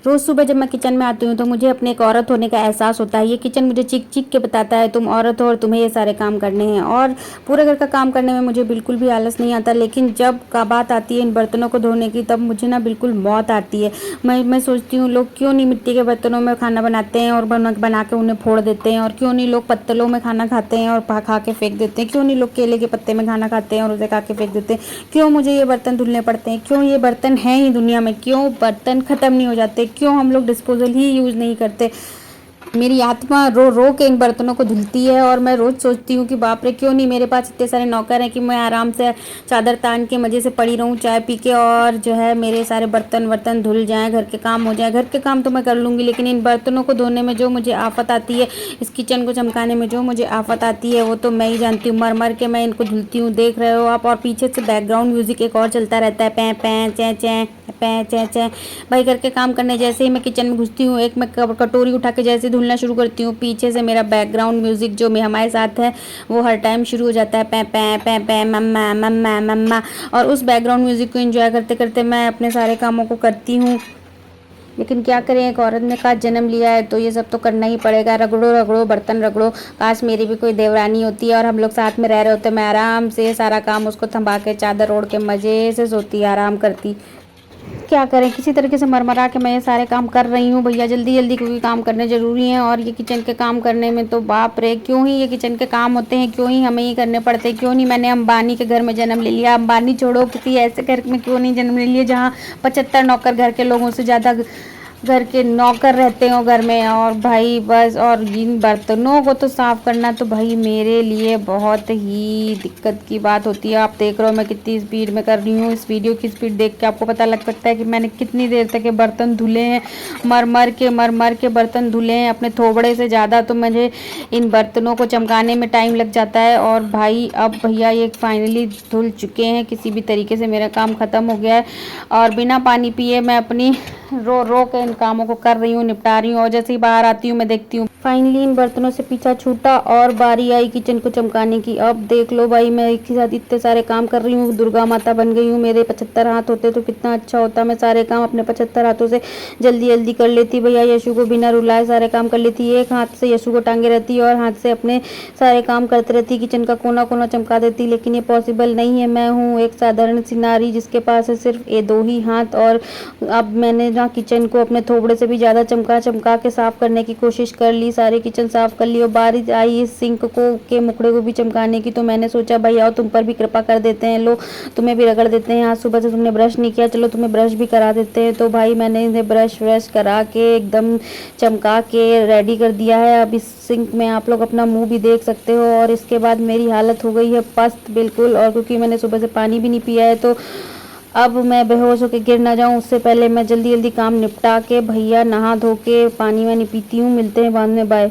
रोज़ सुबह जब मैं किचन में आती हूँ तो मुझे अपने एक औरत होने का एहसास होता है। ये किचन मुझे चीख-चीख के बताता है तुम औरत हो और तुम्हें ये सारे काम करने हैं, और पूरे घर का काम करने में मुझे बिल्कुल भी आलस नहीं आता। लेकिन जब का बात आती है इन बर्तनों को धोने की, तब मुझे ना बिल्कुल मौत आती है। मैं सोचती हूँ लोग क्यों नहीं मिट्टी के बर्तनों में खाना बनाते हैं और बना के उन्हें फोड़ देते हैं, और क्यों नहीं लोग पत्तलों में खाना खाते हैं और खा के फेंक देते हैं, क्यों नहीं लोग केले के पत्ते में खाना खाते हैं और उसे खा के फेंक देते हैं, क्यों मुझे ये बर्तन धुलने पड़ते हैं, क्यों ये बर्तन हैं ही दुनिया में, क्यों बर्तन ख़त्म नहीं हो जाते, क्यों हम लोग डिस्पोजल ही यूज़ नहीं करते। मेरी आत्मा रो रो के इन बर्तनों को धुलती है, और मैं रोज़ सोचती हूँ कि बाप रे, क्यों नहीं मेरे पास इतने सारे नौकर हैं कि मैं आराम से चादर तान के मज़े से पड़ी रहूँ चाय पी के, और जो है मेरे सारे बर्तन वर्तन धुल जाएँ, घर के काम हो जाए। घर के काम तो मैं कर लूँगी, लेकिन इन बर्तनों को धोने में जो मुझे आफत आती है, इस किचन को चमकाने में जो मुझे आफत आती है, वो तो मैं ही जानती हूँ। मर मर के मैं इनको धुलती हूँ, देख रहे हो आप। और पीछे से बैकग्राउंड म्यूज़िक एक और चलता रहता है, पैं पैं चैं चैं पैं चैं चैं। भाई घर के काम करने जैसे ही मैं किचन में घुसती हूँ, एक मैं कटोरी उठा के जैसे धुलना शुरू करती हूँ, पीछे से मेरा बैकग्राउंड म्यूजिक जो हमारे साथ है वो हर टाइम शुरू हो जाता है, पैं पैं पैं पैं मम्मा मम्मा मम्मा। और उस बैकग्राउंड म्यूजिक को एंजॉय करते करते मैं अपने सारे कामों को करती हूँ। लेकिन क्या करें, एक औरत ने का जन्म लिया है तो ये सब तो करना ही पड़ेगा। रगड़ो रगड़ो बर्तन रगड़ो। काश मेरी भी कोई देवरानी होती है और हम लोग साथ में रह रहे होते, मैं आराम से सारा काम उसको थंबा के चादर ओढ़ के मज़े से सोती, आराम करती। क्या करें, किसी तरीके से मरमरा के मैं ये सारे काम कर रही हूँ भैया, जल्दी जल्दी, क्योंकि काम करने ज़रूरी हैं। और ये किचन के काम करने में तो बाप रे, क्यों ही ये किचन के काम होते हैं, क्यों ही हमें ही करने पड़ते हैं, क्यों नहीं मैंने अंबानी के घर में जन्म ले लिया। अंबानी छोड़ो, किसी ऐसे घर में क्यों नहीं जन्म ले लिया जहाँ 75 नौकर घर के लोगों से ज़्यादा घर के नौकर रहते हो घर में। और भाई बस, और इन बर्तनों को तो साफ़ करना तो भाई मेरे लिए बहुत ही दिक्कत की बात होती है। आप देख रहे हो मैं कितनी स्पीड में कर रही हूँ। इस वीडियो की स्पीड देख के आपको पता लग सकता है कि मैंने कितनी देर तक ये बर्तन धुले हैं, मर मर के बर्तन धुले हैं अपने थोबड़े से ज़्यादा। तो मुझे इन बर्तनों को चमकाने में टाइम लग जाता है। और भाई अब भैया ये फाइनली धुल चुके हैं, किसी भी तरीके से मेरा काम ख़त्म हो गया है। और बिना पानी पिए मैं अपनी रो रो के इन कामों को कर रही हूँ, निपटा रही हूँ। और जैसे ही बाहर आती हूँ मैं देखती हूँ फाइनली इन बर्तनों से पीछा छूटा और बारी आई किचन को चमकाने की। अब देख लो भाई, मैं एक ही साथ इतने सारे काम कर रही हूँ, दुर्गा माता बन गई हूँ। मेरे 75 हाथ होते तो कितना अच्छा होता, मैं सारे काम अपने 75 हाथों से जल्दी जल्दी कर लेती भैया। यशु को बिना रुलाए सारे काम कर लेती, एक हाथ से यशु को टांगे रहती और हाथ से अपने सारे काम करते रहती, किचन का कोना कोना चमका देती। लेकिन ये पॉसिबल नहीं है, मैं हूँ एक साधारण सी नारी जिसके पास है सिर्फ ये 2 ही हाथ। और अब मैंने किचन को अपने थोबड़े से भी ज़्यादा चमका के साफ़ करने की कोशिश कर ली, सारी किचन साफ़ कर ली। और बारी आई इस सिंक को के मुखड़े को भी चमकाने की, तो मैंने सोचा भाई आओ तुम पर भी कृपा कर देते हैं, लो तुम्हें भी रगड़ देते हैं। आज सुबह से तुमने ब्रश नहीं किया, चलो तुम्हें ब्रश भी करा देते हैं। तो भाई मैंने इन्हें ब्रश व्रश करा के एकदम चमका के रेडी कर दिया है। अब इस सिंक में आप लोग अपना मुँह भी देख सकते हो। और इसके बाद मेरी हालत हो गई है पस्त बिल्कुल, और क्योंकि मैंने सुबह से पानी भी नहीं पिया है, तो अब मैं बेहोश होकर गिर ना जाऊं उससे पहले मैं जल्दी जल्दी काम निपटा के भैया नहा धो के पानी वानी पीती हूँ। मिलते हैं बाद में, बाय।